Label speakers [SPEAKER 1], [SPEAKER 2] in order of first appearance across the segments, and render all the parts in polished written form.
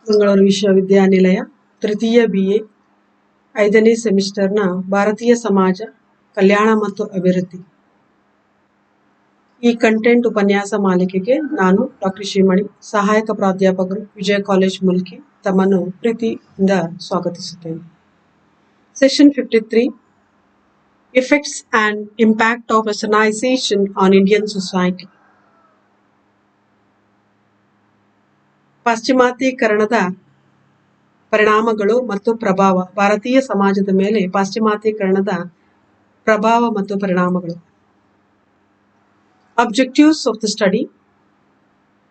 [SPEAKER 1] ಮಂಗಳೂರು ವಿಶ್ವವಿದ್ಯಾನಿಲಯ ತೃತೀಯ BA 5ನೇ ಸೆಮಿಸ್ಟರ್ನ ಭಾರತೀಯ ಸಮಾಜ ಕಲ್ಯಾಣ ಮತ್ತು ಅಭಿವೃದ್ಧಿ ಈ ಕಂಟೆಂಟ್ ಉಪನ್ಯಾಸ ಮಾಲಿಕೆಗೆ ನಾನು ಡಾಕ್ಟರ್ ಶ್ರೀಮಣಿ ಸಹಾಯಕ ಪ್ರಾಧ್ಯಾಪಕರು ವಿಜಯ ಕಾಲೇಜ್ ಮುಲ್ಕಿ ತಮ್ಮನ್ನು ಪ್ರೀತಿಯಿಂದ ಸ್ವಾಗತಿಸುತ್ತೇನೆ. Session 53 Effects and Impact of Westernization on Indian Society. ಪಾಶ್ಚಿಮಾತ್ಯೀಕರಣದ ಪರಿಣಾಮಗಳು ಮತ್ತು ಪ್ರಭಾವ, ಭಾರತೀಯ ಸಮಾಜದ ಮೇಲೆ ಪಾಶ್ಚಿಮಾತ್ಯೀಕರಣದ ಪ್ರಭಾವ ಮತ್ತು ಪರಿಣಾಮಗಳು. Objectives of the study: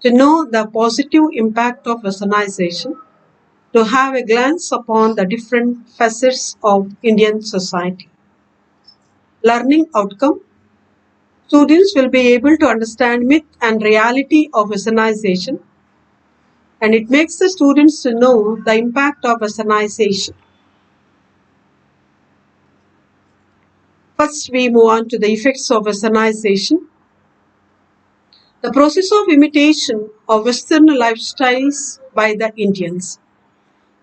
[SPEAKER 1] to know the positive impact of Westernization, to have a glance upon the different facets of Indian society. Learning outcome: students will be able to understand myth and reality of Westernization, and it makes the students to know the impact of Westernization. First, we move on to the effects of Westernization. The process of imitation of Western lifestyles by the Indians.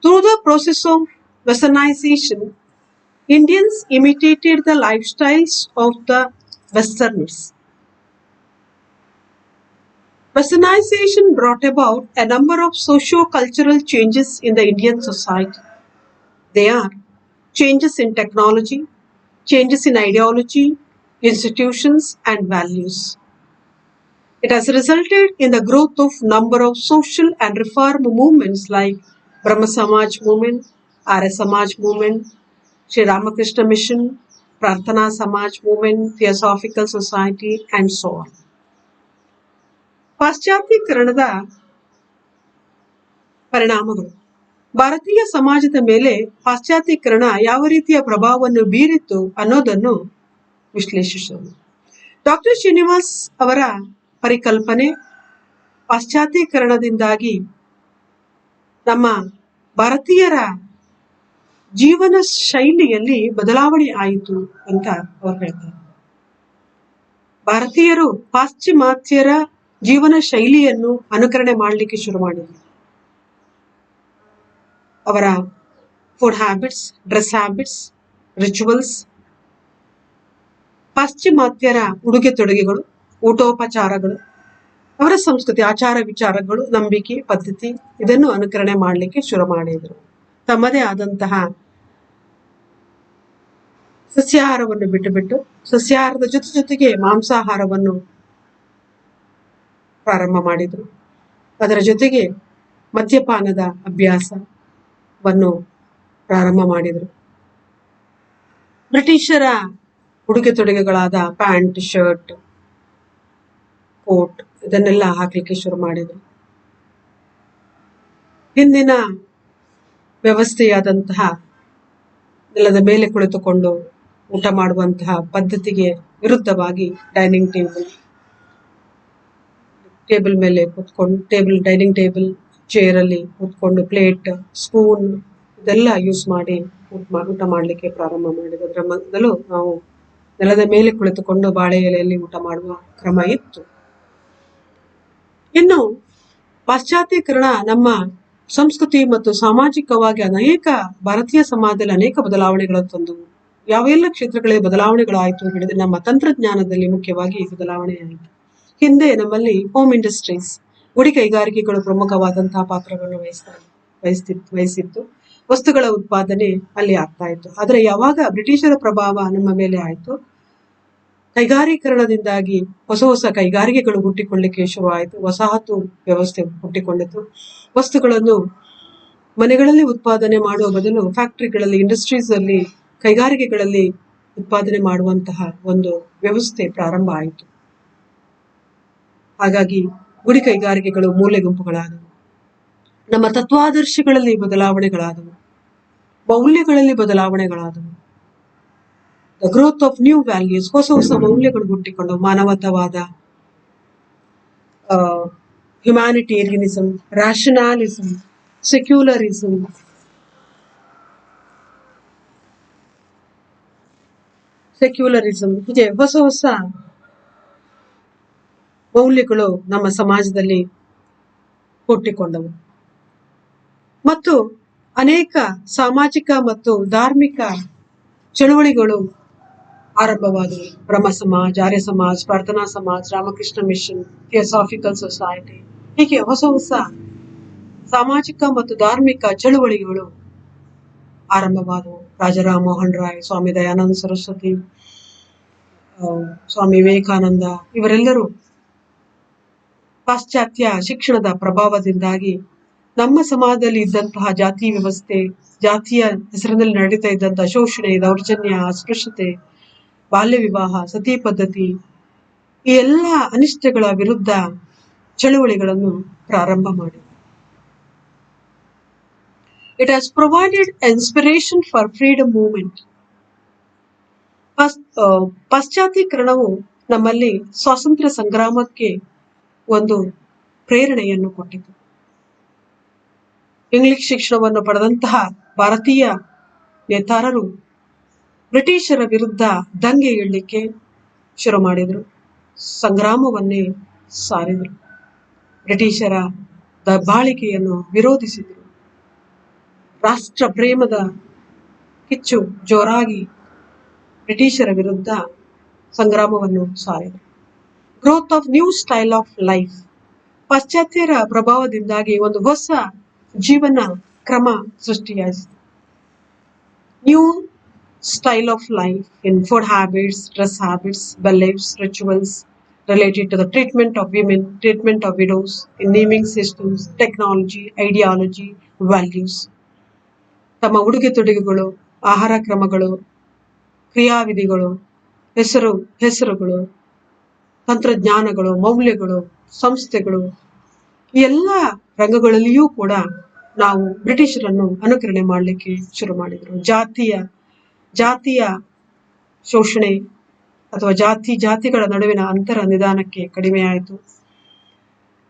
[SPEAKER 1] Through the process of Westernization, Indians imitated the lifestyles of the Westerners. Westernization brought about a number of socio-cultural changes in the Indian society. They are changes in technology, changes in ideology, institutions, and values. It has resulted in the growth of number of social and reform movements like Brahma Samaj movement, Arya Samaj movement, Sri Ramakrishna Mission, Prarthana Samaj movement, Theosophical Society, and so on. ಪಾಶ್ಚಾತ್ಯೀಕರಣದ ಪರಿಣಾಮಗಳು. ಭಾರತೀಯ ಸಮಾಜದ ಮೇಲೆ ಪಾಶ್ಚಾತ್ಯೀಕರಣ ಯಾವ ರೀತಿಯ ಪ್ರಭಾವವನ್ನು ಬೀರಿತು ಅನ್ನೋದನ್ನು ವಿಶ್ಲೇಷಿಸೋಣ. Doctor Srinivas ಅವರ ಪರಿಕಲ್ಪನೆ, ಪಾಶ್ಚಾತ್ಯೀಕರಣದಿಂದಾಗಿ ನಮ್ಮ ಭಾರತೀಯರ ಜೀವನ ಶೈಲಿಯಲ್ಲಿ ಬದಲಾವಣೆ ಆಯಿತು ಅಂತ ಅವರು ಹೇಳ್ತಾರೆ. ಭಾರತೀಯರು ಪಾಶ್ಚಿಮಾತ್ಯರ ಜೀವನ ಶೈಲಿಯನ್ನು ಅನುಕರಣೆ ಮಾಡಲಿಕ್ಕೆ ಶುರು ಮಾಡಿದರು. ಅವರ food habits, dress habits, rituals, ಪಾಶ್ಚಿಮಾತ್ಯರ ಉಡುಗೆ ತೊಡುಗೆಗಳು, ಊಟೋಪಚಾರಗಳು, ಅವರ ಸಂಸ್ಕೃತಿ, ಆಚಾರ ವಿಚಾರಗಳು, ನಂಬಿಕೆ, ಪದ್ಧತಿ ಇದನ್ನು ಅನುಕರಣೆ ಮಾಡಲಿಕ್ಕೆ ಶುರು ಮಾಡಿದರು. ತಮ್ಮದೇ ಆದಂತಹ ಸಸ್ಯಾಹಾರವನ್ನು ಬಿಟ್ಟು ಸಸ್ಯಾಹಾರದ ಜೊತೆಗೆ ಮಾಂಸಾಹಾರವನ್ನು ಪ್ರಾರಂಭ ಮಾಡಿದರು. ಅದರ ಜೊತೆಗೆ ಮದ್ಯಪಾನದ ಅಭ್ಯಾಸವನ್ನು ಪ್ರಾರಂಭ ಮಾಡಿದರು. ಬ್ರಿಟಿಷರ ಉಡುಗೆ ತೊಡುಗೆಗಳಾದ ಪ್ಯಾಂಟ್, ಶರ್ಟ್, ಕೋಟ್ ಇದನ್ನೆಲ್ಲ ಹಾಕ್ಲಿಕ್ಕೆ ಶುರು ಮಾಡಿದರು. ಹಿಂದಿನ ವ್ಯವಸ್ಥೆಯಾದಂತಹ ನೆಲದ ಮೇಲೆ ಕುಳಿತುಕೊಂಡು ಊಟ ಮಾಡುವಂತಹ ಪದ್ಧತಿಗೆ ವಿರುದ್ಧವಾಗಿ ಡೈನಿಂಗ್ ಟೇಬಲ್ ಮೇಲೆ ಕೂತ್ಕೊಂಡು ಡೈನಿಂಗ್ ಟೇಬಲ್ ಚೇರ್ ಅಲ್ಲಿ ಕೂತ್ಕೊಂಡು ಪ್ಲೇಟ್, ಸ್ಪೂನ್ ಇದೆಲ್ಲ ಯೂಸ್ ಮಾಡಿ ಊಟ ಮಾಡಲಿಕ್ಕೆ ಪ್ರಾರಂಭ ಮಾಡಿದ್ರು. ಅದರ ಮೊದಲು ನಾವು ನೆಲದ ಮೇಲೆ ಕುಳಿತುಕೊಂಡು ಬಾಳೆ ಎಲೆಯಲ್ಲಿ ಊಟ ಮಾಡುವ ಕ್ರಮ ಇತ್ತು. ಇನ್ನು ಪಾಶ್ಚಾತ್ಯೀಕರಣ ನಮ್ಮ ಸಂಸ್ಕೃತಿ ಮತ್ತು ಸಾಮಾಜಿಕವಾಗಿ ಅನೇಕ ಭಾರತೀಯ ಸಮಾಜದಲ್ಲಿ ಅನೇಕ ಬದಲಾವಣೆಗಳನ್ನು ತಂದವು. ಯಾವೆಲ್ಲ ಕ್ಷೇತ್ರಗಳಲ್ಲಿ ಬದಲಾವಣೆಗಳಾಯಿತು ಹೇಳಿದ್ರೆ ನಮ್ಮ ತಂತ್ರಜ್ಞಾನದಲ್ಲಿ ಮುಖ್ಯವಾಗಿ ಬದಲಾವಣೆ ಆಯಿತು. ಹಿಂದೆ ನಮ್ಮಲ್ಲಿ ಹೋಮ್ ಇಂಡಸ್ಟ್ರೀಸ್, ಗುಡಿ ಕೈಗಾರಿಕೆಗಳು ಪ್ರಮುಖವಾದಂತಹ ಪಾತ್ರವನ್ನು ವಹಿಸಿತ್ತು. ವಸ್ತುಗಳ ಉತ್ಪಾದನೆ ಅಲ್ಲಿ ಆಗ್ತಾ ಇತ್ತು. ಆದರೆ ಯಾವಾಗ ಬ್ರಿಟಿಷರ ಪ್ರಭಾವ ನಮ್ಮ ಮೇಲೆ ಆಯಿತು, ಕೈಗಾರೀಕರಣದಿಂದಾಗಿ ಹೊಸ ಕೈಗಾರಿಕೆಗಳು ಹುಟ್ಟಿಕೊಳ್ಳಿಕ್ಕೆ ಶುರುವಾಯಿತು. ವಸಾಹತು ವ್ಯವಸ್ಥೆ ಹುಟ್ಟಿಕೊಂಡಿತು. ವಸ್ತುಗಳನ್ನು ಮನೆಗಳಲ್ಲಿ ಉತ್ಪಾದನೆ ಮಾಡುವ ಬದಲು ಫ್ಯಾಕ್ಟರಿಗಳಲ್ಲಿ, ಇಂಡಸ್ಟ್ರೀಸ್ ಅಲ್ಲಿ, ಕೈಗಾರಿಕೆಗಳಲ್ಲಿ ಉತ್ಪಾದನೆ ಮಾಡುವಂತಹ ಒಂದು ವ್ಯವಸ್ಥೆ ಪ್ರಾರಂಭ ಆಯಿತು. ಹಾಗಾಗಿ ಗುಡಿ ಕೈಗಾರಿಕೆಗಳು ಮೂಲೆ ಗುಂಪುಗಳಾದವು. ನಮ್ಮ ತತ್ವಾದರ್ಶಗಳಲ್ಲಿ ಬದಲಾವಣೆಗಳಾದವು, ಮೌಲ್ಯಗಳಲ್ಲಿ ಬದಲಾವಣೆಗಳಾದವು. The growth of new values, ಹೊಸ ಮೌಲ್ಯಗಳು ಹುಟ್ಟಿಕೊಂಡು ಮಾನವತಾವಾದ, ಹ್ಯುಮ್ಯಾನಿಟೇರಿಯನಿಸಂ, ರ್ಯಾಷನಾಲಿಸಂ, ಸೆಕ್ಯುಲರಿಸಂ, ಹೀಗೆ ಹೊಸ ಮೌಲ್ಯಗಳು ನಮ್ಮ ಸಮಾಜದಲ್ಲಿ ಹುಟ್ಟಿಕೊಂಡವು. ಮತ್ತು ಅನೇಕ ಸಾಮಾಜಿಕ ಮತ್ತು ಧಾರ್ಮಿಕ ಚಳುವಳಿಗಳು ಆರಂಭವಾದವು. ಬ್ರಹ್ಮ Samaj, Arya Samaj, Prarthana Samaj, Ramakrishna Mission, Theosophical Society, ಹೀಗೆ ಹೊಸ ಹೊಸ ಸಾಮಾಜಿಕ ಮತ್ತು ಧಾರ್ಮಿಕ ಚಳುವಳಿಗಳು ಆರಂಭವಾದವು. ರಾಜಾರಾಮ್ ಮೋಹನ್ ರಾಯ್, ಸ್ವಾಮಿ ದಯಾನಂದ ಸರಸ್ವತಿ, ಸ್ವಾಮಿ ವಿವೇಕಾನಂದ ಇವರೆಲ್ಲರೂ ಪಾಶ್ಚಾತ್ಯ ಶಿಕ್ಷಣದ ಪ್ರಭಾವದಿಂದಾಗಿ ನಮ್ಮ ಸಮಾಜದಲ್ಲಿ ಇದ್ದಂತಹ ಜಾತಿ ವ್ಯವಸ್ಥೆ, ಜಾತಿಯ ಹೆಸರಿನಲ್ಲಿ ನಡೀತಾ ಇದ್ದಂತಹ ಶೋಷಣೆ, ದೌರ್ಜನ್ಯ, ಅಸ್ಪೃಶ್ಯತೆ, ಬಾಲ್ಯ ವಿವಾಹ, ಸತಿ ಪದ್ಧತಿ, ಈ ಎಲ್ಲ ಅನಿಷ್ಟಗಳ ವಿರುದ್ಧ ಚಳುವಳಿಗಳನ್ನು ಪ್ರಾರಂಭ ಮಾಡಿದೆ. It has provided inspiration for freedom movement. ಪಾಶ್ಚಾತ್ಯೀಕರಣವು ನಮ್ಮಲ್ಲಿ ಸ್ವಾತಂತ್ರ್ಯ ಸಂಗ್ರಾಮಕ್ಕೆ ಒಂದು ಪ್ರೇರಣೆಯನ್ನು ಕೊಟ್ಟಿತು. ಇಂಗ್ಲಿಷ್ ಶಿಕ್ಷಣವನ್ನು ಪಡೆದಂತಹ ಭಾರತೀಯ ನೇತಾರರು ಬ್ರಿಟಿಷರ ವಿರುದ್ಧ ದಂಗೆ ಏಳಲಿಕ್ಕೆ ಶುರು ಮಾಡಿದರು, ಸಂಗ್ರಾಮವನ್ನೇ ಸಾರಿದರು, ಬ್ರಿಟಿಷರ ದಬ್ಬಾಳಿಕೆಯನ್ನು ವಿರೋಧಿಸಿದರು, ರಾಷ್ಟ್ರ ಪ್ರೇಮದ ಕಿಚ್ಚು ಜೋರಾಗಿ ಬ್ರಿಟಿಷರ ವಿರುದ್ಧ ಸಂಗ್ರಾಮವನ್ನು ಸಾರಿದರು. Growth of new style of life, ಪಾಶ್ಚಾತ್ಯರ ಪ್ರಭಾವದಿಂದಾಗಿ ಒಂದು ಹೊಸ ಜೀವನ ಕ್ರಮ ಸೃಷ್ಟಿಯಾಯಿತು. New style of life in food habits, dress habits, beliefs, rituals related to the treatment of women, treatment of widows, in naming systems, technology, ideology, values. ತಮ್ಮ ಉಡುಗೆ ತೊಡುಗೆಗಳು, ಆಹಾರ ಕ್ರಮಗಳು, ಕ್ರಿಯಾವಿಧಿಗಳು, ಹೆಸರುಗಳು, ತಂತ್ರಜ್ಞಾನಗಳು, ಮೌಲ್ಯಗಳು, ಸಂಸ್ಥೆಗಳು, ಈ ಎಲ್ಲ ರಂಗಗಳಲ್ಲಿಯೂ ಕೂಡ ನಾವು ಬ್ರಿಟಿಷರನ್ನು ಅನುಕರಣೆ ಮಾಡಲಿಕ್ಕೆ ಶುರು ಮಾಡಿದರು. ಜಾತಿಯ ಶೋಷಣೆ ಅಥವಾ ಜಾತಿಗಳ ನಡುವಿನ ಅಂತರ ನಿಧಾನಕ್ಕೆ ಕಡಿಮೆಯಾಯಿತು.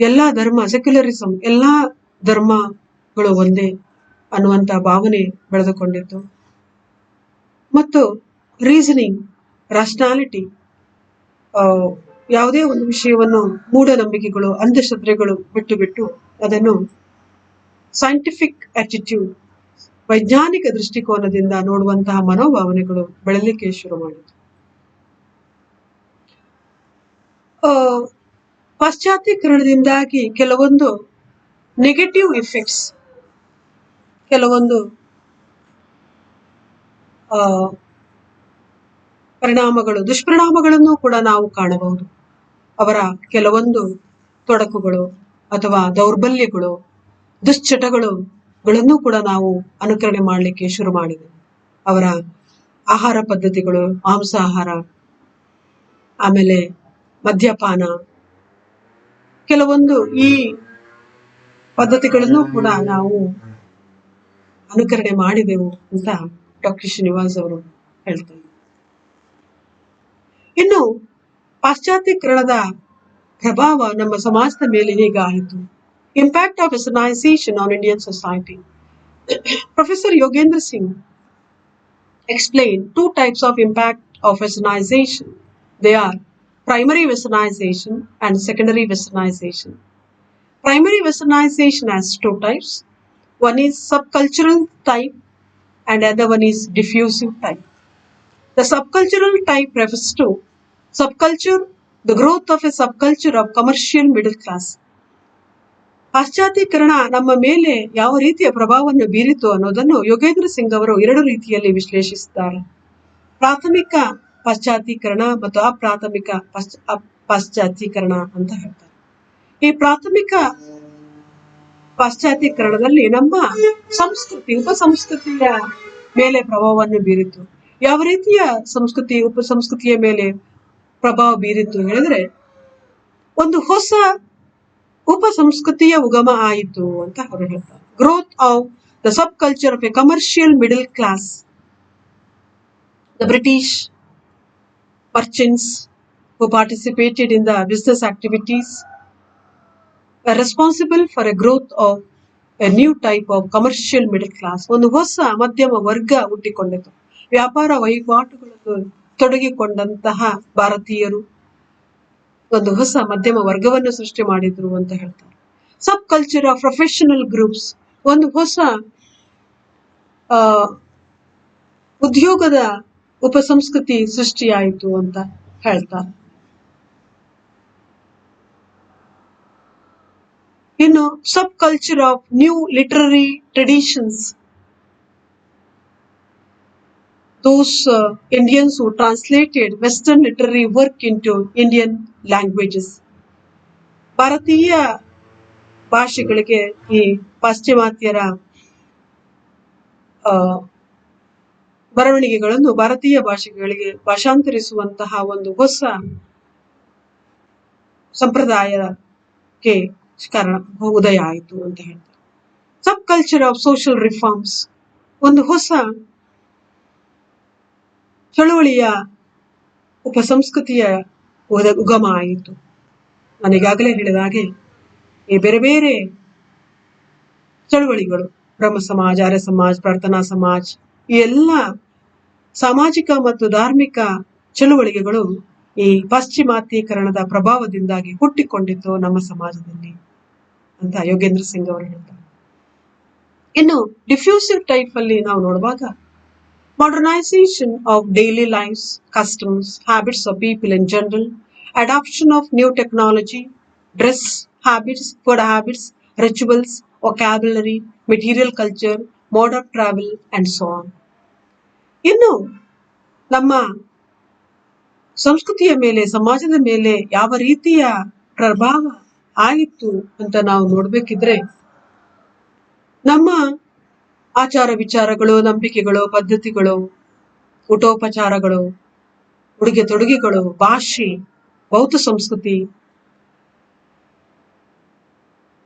[SPEAKER 1] ಎಲ್ಲ ಧರ್ಮ, ಸೆಕ್ಯುಲರಿಸಂ, ಎಲ್ಲ ಧರ್ಮಗಳು ಒಂದೇ ಅನ್ನುವಂಥ ಭಾವನೆ ಬೆಳೆದುಕೊಂಡಿತ್ತು. ಮತ್ತು ರೀಸನಿಂಗ್, ರಾಷನಾಲಿಟಿ, ಯಾವುದೇ ಒಂದು ವಿಷಯವನ್ನು ಮೂಢನಂಬಿಕೆಗಳು, ಅಂಧಶ್ರದ್ಧೆಗಳು ಬಿಟ್ಟು ಅದನ್ನು ಸೈಂಟಿಫಿಕ್ ಆಟಿಟ್ಯೂಡ್, ವೈಜ್ಞಾನಿಕ ದೃಷ್ಟಿಕೋನದಿಂದ ನೋಡುವಂತಹ ಮನೋಭಾವನೆಗಳು ಬೆಳಲಿಕ್ಕೆ ಶುರು ಮಾಡಿತು. ಪಾಶ್ಚಾತ್ಯೀಕರಣದಿಂದಾಗಿ ಕೆಲವೊಂದು ನೆಗೆಟಿವ್ ಇಫೆಕ್ಟ್ಸ್, ಕೆಲವೊಂದು ದುಷ್ಪರಿಣಾಮಗಳನ್ನು ಕೂಡ ನಾವು ಕಾಣಬಹುದು. ಅವರ ಕೆಲವೊಂದು ತೊಡಕುಗಳು ಅಥವಾ ದೌರ್ಬಲ್ಯಗಳು, ದುಶ್ಚಟಗಳನ್ನು ಕೂಡ ನಾವು ಅನುಕರಣೆ ಮಾಡಲಿಕ್ಕೆ ಶುರು ಮಾಡಿದೆ. ಅವರ ಆಹಾರ ಪದ್ಧತಿಗಳು, ಮಾಂಸಾಹಾರ, ಆಮೇಲೆ ಮದ್ಯಪಾನ, ಕೆಲವೊಂದು ಈ ಪದ್ಧತಿಗಳನ್ನು ಕೂಡ ನಾವು ಅನುಕರಣೆ ಮಾಡಿದೆವು ಅಂತ ಡಾಕ್ಟರ್ ಶ್ರೀನಿವಾಸ್ ಅವರು ಹೇಳ್ತಾರೆ. ಇನ್ನು ಪಾಶ್ಚಾತ್ಯೀಕರಣದ ಪ್ರಭಾವ ನಮ್ಮ ಸಮಾಜದ ಮೇಲೆ ಹೇಗಾಯಿತು? Impact of Westernization on Indian society. Professor Yogendra Singh explained two types of impact of Westernization. They are primary Westernization and secondary Westernization. Primary Westernization has two types. One is subcultural type and other one is diffusive type. The subcultural type refers to the growth of a subculture of commercial middle class. ಪಾಶ್ಚಾತ್ಯೀಕರಣ ನಮ್ಮ ಮೇಲೆ ಯಾವ ರೀತಿಯ ಪ್ರಭಾವವನ್ನು ಬೀರಿತು ಅನ್ನೋದನ್ನು ಯೋಗೇಂದ್ರ ಸಿಂಗ್ ಅವರು ಎರಡು ರೀತಿಯಲ್ಲಿ ವಿಶ್ಲೇಷಿಸಿದ್ದಾರೆ. ಪ್ರಾಥಮಿಕ ಪಾಶ್ಚಾತ್ಯೀಕರಣ ಮತ್ತು ಅಪ್ರಾಥಮಿಕ ಪಾಶ್ಚಾತ್ಯೀಕರಣ ಅಂತ ಹೇಳ್ತಾರೆ. ಈ ಪ್ರಾಥಮಿಕ ಪಾಶ್ಚಾತ್ಯೀಕರಣದಲ್ಲಿ ನಮ್ಮ ಉಪಸಂಸ್ಕೃತಿಯ ಮೇಲೆ ಪ್ರಭಾವವನ್ನು ಬೀರಿತು. ಯಾವ ರೀತಿಯ ಉಪಸಂಸ್ಕೃತಿಯ ಮೇಲೆ ಪ್ರಭಾವ ಬೀರಿತು ಹೇಳಿದ್ರೆ, ಒಂದು ಹೊಸ ಉಪಸಂಸ್ಕೃತಿಯ ಉಗಮ ಆಯಿತು ಅಂತ ಅವರು ಹೇಳ್ತಾರೆ. Growth of the sub culture of A commercial middle class. The British merchants who participated in the business activities were responsible for a growth of a new type of commercial middle class. ಒಂದು ಹೊಸ ಮಧ್ಯಮ ವರ್ಗ ಹುಟ್ಟಿಕೊಂಡಿತು. ವ್ಯಾಪಾರ ವಹಿವಾಟುಗಳನ್ನು ತೊಡಗಿಕೊಂಡಂತಹ ಭಾರತೀಯರು ಒಂದು ಹೊಸ ಮಧ್ಯಮ ವರ್ಗವನ್ನು ಸೃಷ್ಟಿ ಮಾಡಿದ್ರು ಅಂತ ಹೇಳ್ತಾರೆ. Sub culture of professional groups ಒಂದು ಹೊಸ ಆ ಉದ್ಯೋಗದ ಉಪಸಂಸ್ಕೃತಿ ಸೃಷ್ಟಿಯಾಯಿತು ಅಂತ ಹೇಳ್ತಾರೆ. ಇನ್ನು sub culture of new literary traditions, those Indians who translated Western literary work into Indian languages. ಭಾರತೀಯ ಭಾಷೆಗಳಿಗೆ ಈ ಪಾಶ್ಚಿಮಾತ್ಯರ ಬರವಣಿಗೆಗಳನ್ನು ಭಾರತೀಯ ಭಾಷೆಗಳಿಗೆ ಭಾಷಾಂತರಿಸುವಂತಹ ಒಂದು ಹೊಸ ಸಂಪ್ರದಾಯಕ್ಕೆ ಕಾರಣ ಉದಯ ಆಯಿತು ಅಂತ ಹೇಳ್ತಾರೆ. Sub culture of social reforms, ಒಂದು ಹೊಸ ಚಳುವಳಿಯ ಉಪಸಂಸ್ಕೃತಿಯ ಉಗಮ ಆಯಿತು. ನಾನೀಗಾಗಲೇ ಹೇಳಿದ ಹಾಗೆ ಈ ಬೇರೆ ಬೇರೆ ಚಳುವಳಿಗಳು, ಬ್ರಹ್ಮ ಸಮಾಜ, ಆರ್ಯ ಸಮಾಜ, ಪ್ರಾರ್ಥನಾ ಸಮಾಜ, ಈ ಎಲ್ಲ ಸಾಮಾಜಿಕ ಮತ್ತು ಧಾರ್ಮಿಕ ಚಳುವಳಿಗೆಗಳು ಈ ಪಾಶ್ಚಿಮಾತ್ಯೀಕರಣದ ಪ್ರಭಾವದಿಂದಾಗಿ ಹುಟ್ಟಿಕೊಂಡಿತ್ತು ನಮ್ಮ ಸಮಾಜದಲ್ಲಿ ಅಂತ ಯೋಗೇಂದ್ರ ಸಿಂಗ್ ಅವರು ಹೇಳ್ತಾರೆ. ಇನ್ನು ಡಿಫ್ಯೂಸಿವ್ ಟೈಪ್ ಅಲ್ಲಿ ನಾವು ನೋಡುವಾಗ modernization of daily lives, customs, habits of people in general, adoption of new technology, dress habits, food habits, rituals, vocabulary, material culture, mode of travel, and so on. ಇನ್ನು ನಮ್ಮ ಸಂಸ್ಕೃತಿಯ ಮೇಲೆ, ಸಮಾಜದ ಮೇಲೆ ಯಾವ ರೀತಿಯ ಪ್ರಭಾವ ಆಯಿತು ಅಂತ ನಾವು ನೋಡ್ಬೇಕಿದ್ರೆ, ನಮ್ಮ ಆಚಾರ ವಿಚಾರಗಳು, ನಂಬಿಕೆಗಳು, ಪದ್ಧತಿಗಳು, ಊಟೋಪಚಾರಗಳು, ಉಡುಗೆ ತೊಡುಗೆಗಳು, ಭಾಷೆ, ಬೌದ್ಧ ಸಂಸ್ಕೃತಿ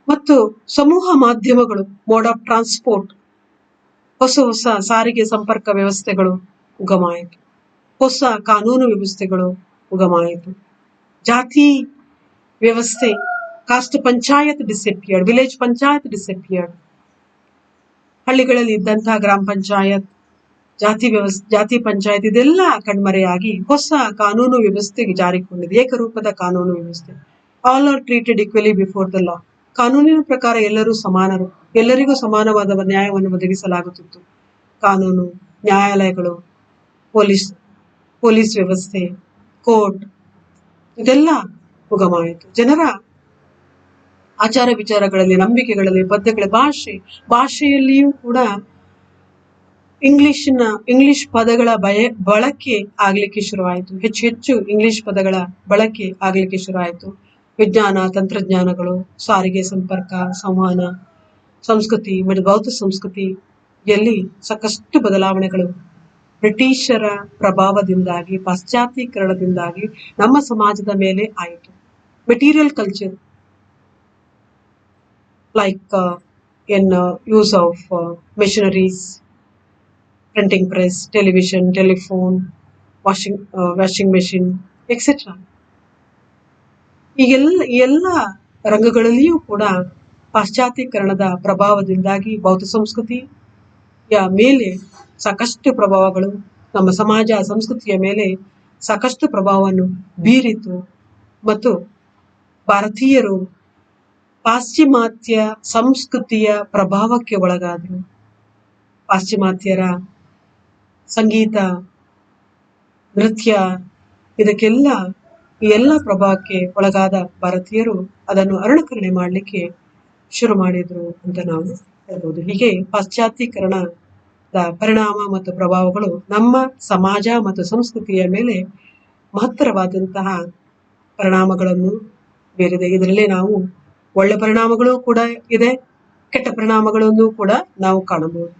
[SPEAKER 1] ಮತ್ತು ಸಮೂಹ ಮಾಧ್ಯಮಗಳು, ಮೋಡ್ ಆಫ್ ಟ್ರಾನ್ಸ್ಪೋರ್ಟ್, ಹೊಸ ಹೊಸ ಸಾರಿಗೆ ಸಂಪರ್ಕ ವ್ಯವಸ್ಥೆಗಳು ಉಗಮ ಆಯಿತು. ಹೊಸ ಕಾನೂನು ವ್ಯವಸ್ಥೆಗಳು ಉಗಮ ಆಯಿತು. ಜಾತಿ ವ್ಯವಸ್ಥೆ, cost panchayat disappeared, village panchayat disappeared. ಹಳ್ಳಿಗಳಲ್ಲಿ ಇದ್ದಂತಹ ಗ್ರಾಮ ಪಂಚಾಯತ್, ಜಾತಿ ಪಂಚಾಯತ್ ಇದೆಲ್ಲ ಕಣ್ಮರೆಯಾಗಿ ಹೊಸ ಕಾನೂನು ವ್ಯವಸ್ಥೆಗೆ ಜಾರಿಕೊಂಡಿದೆ. ಏಕರೂಪದ ಕಾನೂನು ವ್ಯವಸ್ಥೆ. All are treated equally before the law. ಕಾನೂನಿನ ಪ್ರಕಾರ ಎಲ್ಲರೂ ಸಮಾನರು, ಎಲ್ಲರಿಗೂ ಸಮಾನವಾದ ನ್ಯಾಯವನ್ನು ಒದಗಿಸಲಾಗುತ್ತಿತ್ತು. ಕಾನೂನು, ನ್ಯಾಯಾಲಯಗಳು, ಪೊಲೀಸ್ ವ್ಯವಸ್ಥೆ, ಕೋರ್ಟ್, ಇದೆಲ್ಲ ಉಗಮ ಆಯಿತು. ಜನರ ಆಚಾರ ವಿಚಾರಗಳಲ್ಲಿ, ನಂಬಿಕೆಗಳಲ್ಲಿ, ಭಾಷೆಯಲ್ಲಿಯೂ ಕೂಡ ಇಂಗ್ಲಿಷ್ ಪದಗಳ ಬಳಕೆ ಆಗ್ಲಿಕ್ಕೆ ಶುರುವಾಯಿತು. ಹೆಚ್ಚು ಹೆಚ್ಚು ಇಂಗ್ಲಿಷ್ ಪದಗಳ ಬಳಕೆ ಆಗ್ಲಿಕ್ಕೆ ಶುರುವಾಯಿತು. ವಿಜ್ಞಾನ, ತಂತ್ರಜ್ಞಾನಗಳು, ಸಾರಿಗೆ ಸಂಪರ್ಕ, ಸಂವಹನ, ಸಂಸ್ಕೃತಿ ಮತ್ತು ಬೌದ್ಧ ಸಂಸ್ಕೃತಿಯಲ್ಲಿ ಸಾಕಷ್ಟು ಬದಲಾವಣೆಗಳು ಬ್ರಿಟಿಷರ ಪ್ರಭಾವದಿಂದಾಗಿ, ಪಾಶ್ಚಾತ್ಯೀಕರಣದಿಂದಾಗಿ ನಮ್ಮ ಸಮಾಜದ ಮೇಲೆ ಆಯಿತು. Material culture, like in use of machineries, printing press, television, telephone, washing machine, etc. ಈ ಎಲ್ಲ ರಂಗಗಳಲ್ಲಿಯೂ ಕೂಡ ಪಾಶ್ಚಾತ್ಯೀಕರಣದ ಪ್ರಭಾವದಿಂದಾಗಿ ಬೌದ್ಧ ಸಂಸ್ಕೃತಿಯ ಮೇಲೆ ಸಾಕಷ್ಟು ಪ್ರಭಾವಗಳು, ನಮ್ಮ ಸಮಾಜ ಸಂಸ್ಕೃತಿಯ ಮೇಲೆ ಸಾಕಷ್ಟು ಪ್ರಭಾವವನ್ನು ಬೀರಿತು. ಮತ್ತು ಭಾರತೀಯರು ಪಾಶ್ಚಿಮಾತ್ಯ ಸಂಸ್ಕೃತಿಯ ಪ್ರಭಾವಕ್ಕೆ ಒಳಗಾದರು. ಪಾಶ್ಚಿಮಾತ್ಯರ ಸಂಗೀತ, ನೃತ್ಯ, ಇದಕ್ಕೆಲ್ಲ ಈ ಎಲ್ಲ ಪ್ರಭಾವಕ್ಕೆ ಒಳಗಾದ ಭಾರತೀಯರು ಅದನ್ನು ಅನುಕರಣೆ ಮಾಡಲಿಕ್ಕೆ ಶುರು ಮಾಡಿದ್ರು ಅಂತ ನಾವು ಹೇಳ್ಬೋದು. ಹೀಗೆ ಪಾಶ್ಚಾತ್ಯೀಕರಣದ ಪರಿಣಾಮ ಮತ್ತು ಪ್ರಭಾವಗಳು ನಮ್ಮ ಸಮಾಜ ಮತ್ತು ಸಂಸ್ಕೃತಿಯ ಮೇಲೆ ಮಹತ್ತರವಾದಂತಹ ಪರಿಣಾಮಗಳನ್ನು ಬೀರಿದೆ. ಇದರಲ್ಲೇ ನಾವು ಒಳ್ಳೆ ಪರಿಣಾಮಗಳು ಕೂಡ ಇದೆ, ಕೆಟ್ಟ ಪರಿಣಾಮಗಳನ್ನು ಕೂಡ ನಾವು ಕಾಣಬಹುದು.